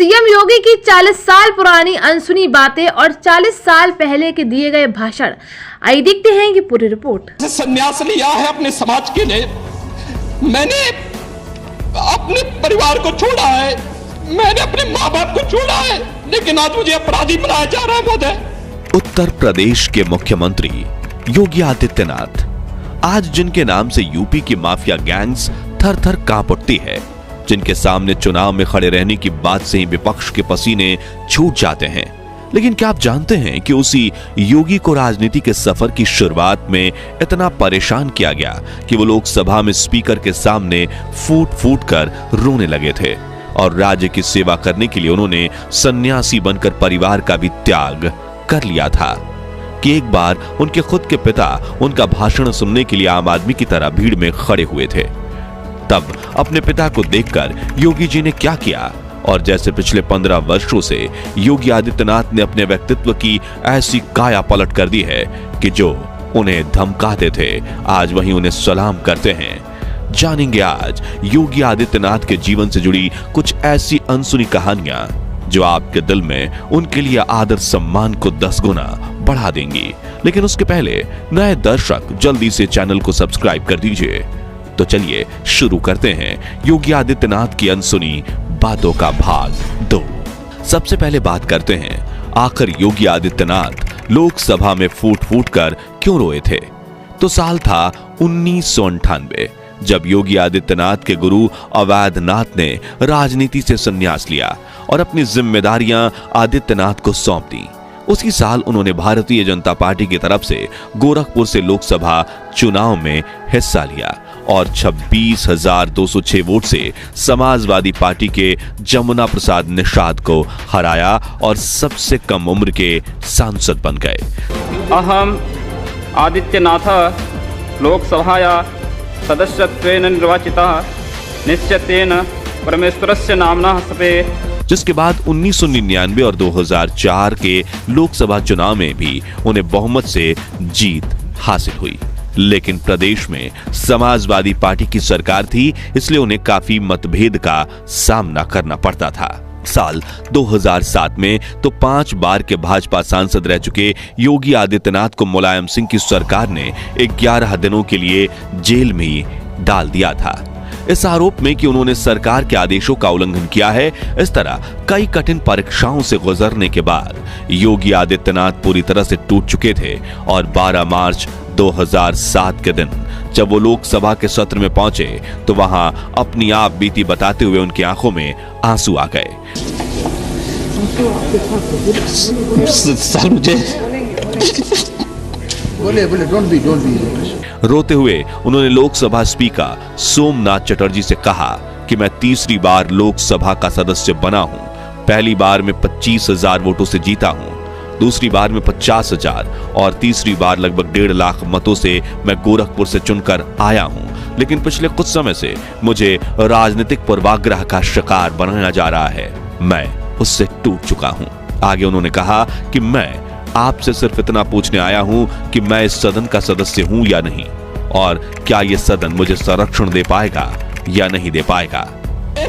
CM योगी की 40 साल पुरानी अनसुनी बातें और 40 साल पहले के दिए गए भाषण। आइए देखते हैं कि पूरी रिपोर्ट। संन्यास लिया है अपने समाज के लिए, मैंने अपने परिवार को छोड़ा है, मैंने अपने माँ बाप को छोड़ा है, लेकिन आज मुझे अपराधी बनाया जा रहा है। महोदय, उत्तर प्रदेश के मुख्यमंत्री योगी आदित्यनाथ आज जिनके नाम से यूपी की माफिया गैंग्स थर थर कांप उठती है, जिनके सामने चुनाव में खड़े रहने की बात से ही विपक्ष के पसीने छूट जाते हैं। लेकिन क्या आप जानते हैं कि उसी योगी को राजनीति के सफर की शुरुआत में इतना परेशान किया गया कि वो लोकसभा में स्पीकर के सामने फूट फूट कर रोने लगे थे और राज्य की सेवा करने के लिए उन्होंने सन्यासी बनकर परिवार का भी त्याग कर लिया था कि एक बार उनके खुद के पिता उनका भाषण सुनने के लिए आम आदमी की तरह भीड़ में खड़े हुए थे। तब अपने पिता को देखकर योगी जी ने क्या किया, और जैसे पिछले 15 वर्षों से योगी आदित्यनाथ ने अपने व्यक्तित्व की ऐसी काया पलट कर दी है कि जो उन्हें धमकाते थे आज वहीं उन्हें सलाम करते हैं। जानेंगे आज योगी आदित्यनाथ के जीवन से जुड़ी कुछ ऐसी अनसुनी कहानियां जो आपके दिल में उनके लिए आदर सम्मान को 10 गुना बढ़ा देंगी। लेकिन उसके पहले नए दर्शक जल्दी से चैनल को सब्सक्राइब कर दीजिए। तो चलिए शुरू करते हैं योगी आदित्यनाथ की अनसुनी बातों का भाग 2। सबसे पहले बात करते हैं आखिर योगी आदित्यनाथ लोकसभा में फूट फूट कर क्यों रोए थे। तो साल था 1998 जब योगी आदित्यनाथ के गुरु अवैधनाथ ने राजनीति से संन्यास लिया और अपनी जिम्मेदारियां आदित्यनाथ को सौंप दी। उसी साल उन्होंने भारतीय जनता पार्टी की तरफ से गोरखपुर से लोकसभा चुनाव में हिस्सा लिया और 26,206 वोट से समाजवादी पार्टी के जमुना प्रसाद निषाद को हराया और सबसे कम उम्र के सांसद बन गए। अहम आदित्यनाथ लोकसभाया सदस्यत्वेन निर्वाचितः निश्चितेन परमेश्वरस्य नाम्ना सपे। जिसके बाद 1999 और 2004 के लोकसभा चुनाव में भी उन्हें बहुमत से जीत हासिल हुई। लेकिन प्रदेश में समाजवादी पार्टी की सरकार थी, इसलिए उन्हें काफी मतभेद का सामना करना पड़ता था। साल 2007 में तो 5 बार के भाजपा सांसद रह चुके योगी आदित्यनाथ को मुलायम सिंह की सरकार ने 11 दिनों के लिए जेल में ही डाल दिया था, इस आरोप में कि उन्होंने सरकार के आदेशों का उल्लंघन किया है। इस तरह कई कठिन परीक्षाओं से गुजरने के बाद योगी आदित्यनाथ पूरी तरह से टूट चुके थे और 12 मार्च 2007 के दिन जब वो लोकसभा के सत्र में पहुंचे तो वहां अपनी आप बीती बताते हुए उनकी आंखों में आंसू आ गए। सर मुझे बोले डोंट बी। रोते हुए उन्होंने लोकसभा स्पीकर सोमनाथ चटर्जी से कहा कि मैं तीसरी बार लोकसभा का सदस्य बना हूं। पहली बार में 25,000 वोटों से जीता हूं, दूसरी बार में 50,000 और तीसरी बार लगभग 1.5 लाख मतों से मैं गोरखपुर से चुनकर आया हूं। लेकिन पिछले कुछ समय से मुझे राजनीतिक पूर्वाग्रह का शिकार बनाया जा रहा है, मैं उससे टूट चुका हूं। आगे उन्होंने कहा कि मैं आपसे सिर्फ इतना पूछने आया हूं कि मैं इस सदन का सदस्य हूं या नहीं, और क्या यह सदन मुझे संरक्षण दे पाएगा या नहीं दे पाएगा।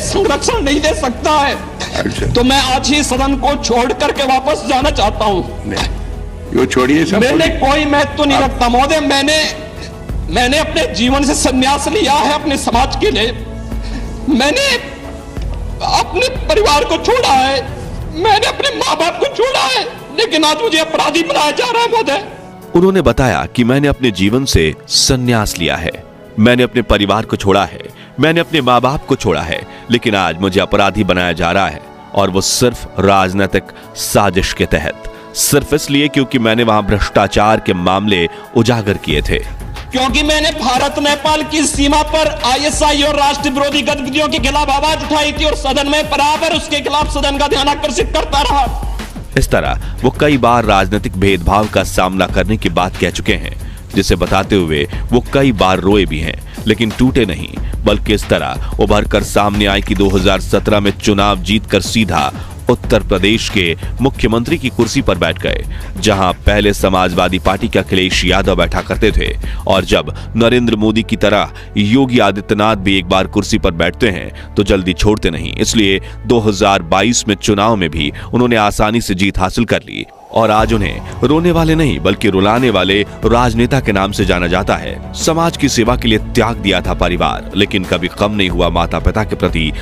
संरक्षण नहीं दे सकता है तो मैं आज ही सदन को छोड़ करके वापस जाना चाहता हूं। यो छोड़िए सब। मैंने कोई महत्व नहीं रखता महोदय, मैंने अपने जीवन से संन्यास लिया है अपने समाज के लिए, मैंने अपने परिवार को छोड़ा है, मैंने अपने माँ बाप को छोड़ा है, लेकिन आज मुझे अपराधी बनाया जा रहा है। महोदय, उन्होंने बताया कि मैंने अपने जीवन से संन्यास लिया है, मैंने अपने परिवार को छोड़ा है, मैंने अपने माँ बाप को छोड़ा है, लेकिन आज मुझे अपराधी बनाया जा रहा है, और वो सिर्फ राजनीतिक साजिश के तहत, सिर्फ इसलिए क्योंकि मैंने वहां भ्रष्टाचार के मामले उजागर किए थे। क्योंकि मैंने भारत नेपाल की सीमा पर आईएसआई और राष्ट्र विरोधी गतिविधियों के खिलाफ आवाज उठाई थी और सदन में बराबर उसके खिलाफ सदन का ध्यान आकर्षित करता रहा। इस तरह वो कई बार राजनीतिक भेदभाव का सामना करने की बात कह चुके हैं, जिसे बताते हुए वो कई बार रोए भी हैं, लेकिन टूटे नहीं, बल्कि इस तरह उभर कर सामने आए कि 2017 में चुनाव जीतकर सीधा उत्तर प्रदेश के मुख्यमंत्री की कुर्सी पर बैठ गए, जहां पहले समाजवादी पार्टी के अखिलेश यादव बैठा करते थे। और जब नरेंद्र मोदी की तरह योगी आदित्यनाथ भी एक बार कुर्सी पर बैठते हैं तो जल्दी छोड़ते नहीं। इसलिए 2022 में चुनाव में भी उन्होंने आसानी से जीत हासिल कर ली और आज उन्हें रोने वाले नहीं बल्कि रुलाने वाले राजनेता के नाम से जाना जाता है। समाज की सेवा के लिए त्याग दिया था परिवार, लेकिन कभी कम नहीं हुआ माता पिता के प्रति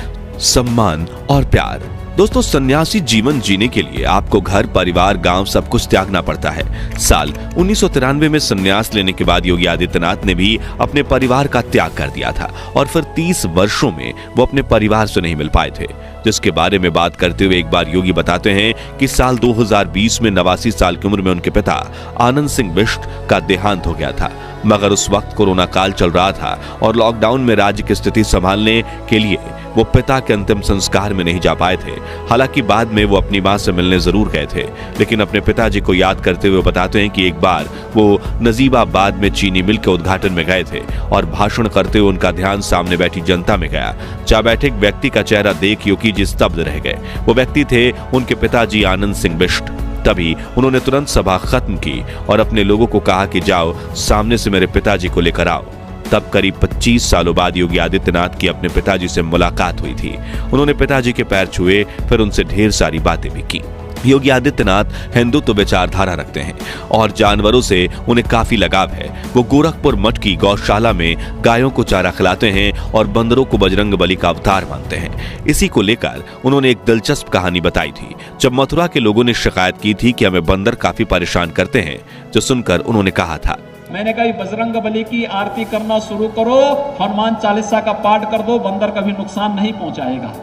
सम्मान और प्यार। दोस्तों, सन्यासी जीवन जीने के लिए आपको घर, परिवार, गांव सब कुछ त्यागना पड़ता है। साल 1993 में सन्यास लेने के बाद योगी आदित्यनाथ ने भी अपने परिवार का त्याग कर दिया था और फिर 30 वर्षों में वो अपने परिवार से नहीं मिल पाए थे, जिसके बारे में बात करते हुए एक बार योगी बताते हैं कि साल 2020 में 89 साल की उम्र में उनके पिता आनंद सिंह बिष्ट का देहांत हो गया था, मगर उस वक्त कोरोना काल चल रहा था और लॉकडाउन में राज्य की स्थिति संभालने के लिए वो पिता के अंतिम संस्कार में नहीं जा पाए थे। हालांकि बाद में वो अपनी मां से मिलने जरूर गए थे, लेकिन अपने पिताजी को याद करते हुए बताते हैं कि एक बार वो नजीबाबाद में चीनी मिल के उद्घाटन में गए थे और भाषण करते हुए उनका ध्यान सामने बैठी जनता में गया। जहां बैठे एक व्यक्ति का चेहरा देख योगी जी स्तब्ध रह गए। वो व्यक्ति थे उनके पिताजी आनंद सिंह बिष्ट। तभी उन्होंने तुरंत सभा खत्म की और अपने लोगों को कहा कि जाओ सामने से मेरे पिताजी को लेकर आओ। तब करीब 25 सालों बाद योगी आदित्यनाथ की अपने पिताजी से मुलाकात हुई थी। उन्होंने पिताजी के पैर छुए, फिर उनसे ढेर सारी बातें भी की। योगी आदित्यनाथ हिंदुत्व विचारधारा रखते हैं और जानवरों से उन्हें काफी लगाव है। वो गोरखपुर मठ की गौशाला में गायों को चारा खिलाते हैं और बंदरों को बजरंग बली का अवतार मानते हैं। इसी को लेकर उन्होंने एक दिलचस्प कहानी बताई थी। जब मथुरा के लोगों ने शिकायत की थी कि हमें बंदर काफी परेशान करते हैं, जो सुनकर उन्होंने कहा था, मैंने कहा बजरंग बली की आरती करना शुरू करो, हनुमान चालीसा का पाठ कर दो, बंदर कभी नुकसान नहीं पहुंचाएगा।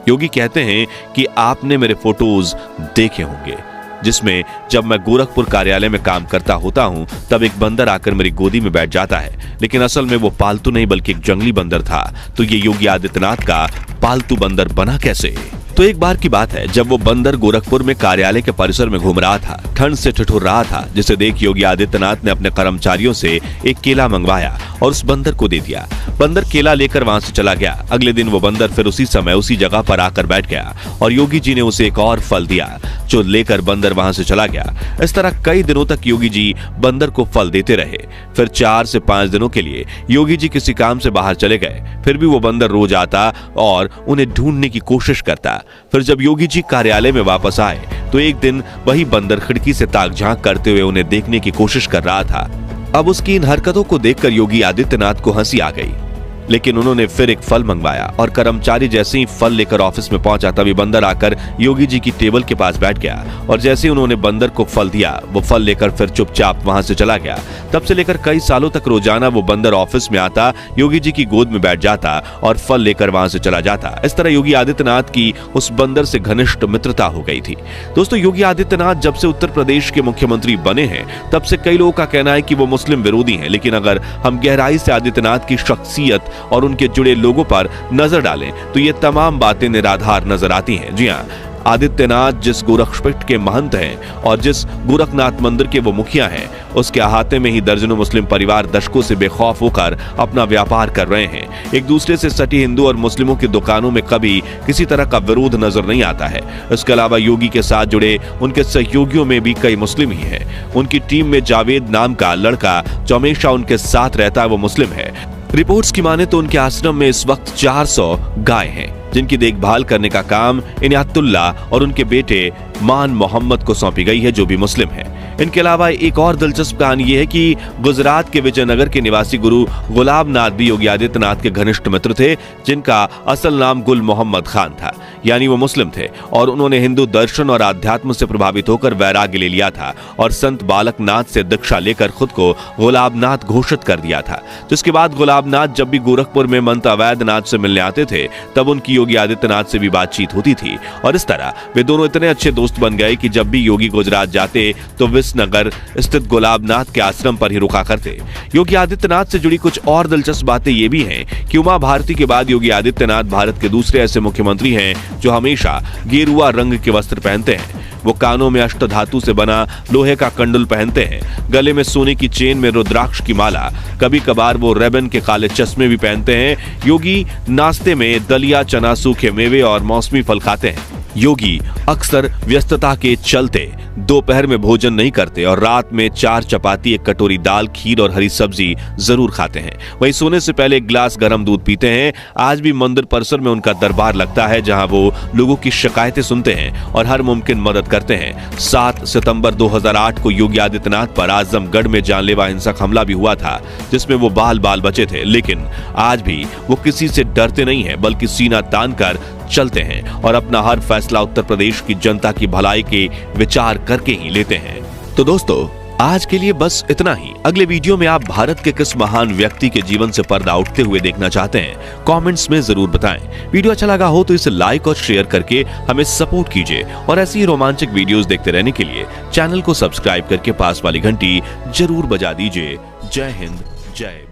योगी कहते हैं कि आपने मेरे फोटोज देखे होंगे जिसमें जब मैं गोरखपुर कार्यालय में काम करता होता हूं तब एक बंदर आकर मेरी गोदी में बैठ जाता है, लेकिन असल में वो पालतू नहीं बल्कि एक जंगली बंदर था। तो ये योगी आदित्यनाथ का पालतू बंदर बना कैसे? तो एक बार की बात है जब वो बंदर गोरखपुर में कार्यालय के परिसर में घूम रहा था, ठंड से ठिठुर रहा था, जिसे देख योगी आदित्यनाथ ने अपने कर्मचारियों से एक केला मंगवाया और उस बंदर को दे दिया। बंदर केला लेकर वहां से चला गया। अगले दिन वो बंदर फिर उसी समय उसी जगह पर आकर बैठ गया और योगी जी ने उसे एक और फल दिया जो लेकर बंदर वहां से चला गया। इस तरह कई दिनों तक योगी जी बंदर को फल देते रहे। फिर 4 से 5 दिनों के लिए योगी जी किसी काम से बाहर चले गए। फिर भी वो बंदर रोज आता और उन्हें ढूंढने की कोशिश करता। फिर जब योगी जी कार्यालय में वापस आए तो एक दिन वही बंदर खिड़की से ताक झांक करते हुए उन्हें देखने की कोशिश कर रहा था। अब उसकी इन हरकतों को देखकर योगी आदित्यनाथ को हंसी आ गई, लेकिन उन्होंने फिर एक फल मंगवाया और कर्मचारी जैसे ही फल लेकर ऑफिस में पहुंचा तभी बंदर आकर योगी जी की टेबल के पास बैठ गया और जैसे ही उन्होंने बंदर को फल दिया वो फल लेकर फिर चुपचाप वहां से चला गया। तब से लेकर कई सालों तक रोजाना वो बंदर ऑफिस में आता, योगी जी की गोद में बैठ जाता और फल लेकर वहां से चला जाता। इस तरह योगी आदित्यनाथ की उस बंदर से घनिष्ठ मित्रता हो गई थी। दोस्तों, योगी आदित्यनाथ जब से उत्तर प्रदेश के मुख्यमंत्री बने हैं तब से कई लोगों का कहना है कि वो मुस्लिम विरोधी हैं, लेकिन अगर हम गहराई से आदित्यनाथ की शख्सियत और उनके जुड़े लोगों पर नजर डालें तो ये तमाम बातें निराधार नजर आती हैं। जी हां, आदित्यनाथ जिस गोरखपीठ के महंत हैं और जिस गोरखनाथ मंदिर के वो मुखिया हैं, उसके अहाते में ही दर्जनों मुस्लिम परिवार दशकों से बेखौफ होकर अपना व्यापार कर रहे हैं। एक दूसरे से सटी हिंदू और मुस्लिमों की दुकानों में कभी किसी तरह का विरोध नजर नहीं आता है। इसके अलावा योगी के साथ जुड़े उनके सहयोगियों में भी कई मुस्लिम ही हैं। उनकी टीम में जावेद नाम का लड़का जो हमेशा उनके साथ रहता है वो मुस्लिम है। रिपोर्ट्स की माने तो उनके आश्रम में इस वक्त 400 गाय हैं, जिनकी देखभाल करने का काम इनायतुल्ला और उनके बेटे मान मोहम्मद को सौंपी गई है, जो भी मुस्लिम है। इनके अलावा एक और दिलचस्प कहानी यह है कि गुजरात के विजयनगर के निवासी गुरु गुलाब नाथ भी योगी आदित्यनाथ के घनिष्ठ मित्र थे, जिनका असल नाम गुल मोहम्मद खान था, यानी वो मुस्लिम थे और उन्होंने हिंदू दर्शन और आध्यात्म से प्रभावित होकर वैराग्य ले लिया था और संत बालक नाथ से दीक्षा लेकर खुद को गुलाब नाथ घोषित कर दिया था। जिसके बाद गुलाब नाथ जब भी गोरखपुर में मंत अवैध नाथ से मिलने आते थे तब उनकी योगी आदित्यनाथ से भी बातचीत होती थी और इस तरह वे दोनों इतने अच्छे दोस्त बन गए कि जब भी योगी गुजरात जाते तो विसनगर स्थित गुलाबनाथ के आश्रम पर ही रुका करते। योगी आदित्यनाथ से जुड़ी कुछ और दिलचस्प बातें ये भी हैं कि उमा भारती के बाद योगी आदित्यनाथ भारत के दूसरे ऐसे मुख्यमंत्री हैं जो हमेशा गेरुआ रंग के वस्त्र पहनते हैं। वो कानों में अष्टधातु से बना लोहे का कंडल पहनते हैं, गले में सोने की चेन में रुद्राक्ष की माला, कभी कभार वो रेबन के काले चश्मे भी पहनते हैं। योगी नाश्ते में दलिया, चना, सूखे मेवे और मौसमी फल खाते हैं। योगी अक्सर व्यस्तता के चलते दोपहर में भोजन नहीं करते और रात में 4 चपाती, 1 कटोरी दाल, खीर और हरी सब्जी जरूर खाते हैं। वहीं सोने से पहले 1 गिलास गर्म दूध पीते हैं। आज भी मंदिर परिसर में उनका दरबार लगता है, जहां वो लोगों की शिकायतें सुनते हैं और हर मुमकिन मदद करते हैं। 7 सितंबर 2008 को योगी आदित्यनाथ पर आजमगढ़ में जानलेवा हिंसक हमला भी हुआ था, जिसमें वो बाल बचे थे, लेकिन आज भी वो किसी से डरते नहीं है, बल्कि सीना तान कर चलते हैं और अपना हर फैसला उत्तर प्रदेश की जनता की भलाई के विचार करके ही लेते हैं। तो दोस्तों, आज के लिए बस इतना ही। अगले वीडियो में आप भारत के किस महान व्यक्ति के जीवन से पर्दा उठते हुए देखना चाहते हैं, कमेंट्स में जरूर बताएं। वीडियो अच्छा लगा हो तो इसे लाइक और शेयर करके हमें सपोर्ट कीजिए और ऐसी ही रोमांचक वीडियोस देखते रहने के लिए चैनल को सब्सक्राइब करके पास वाली घंटी जरूर बजा दीजिए। जय हिंद, जय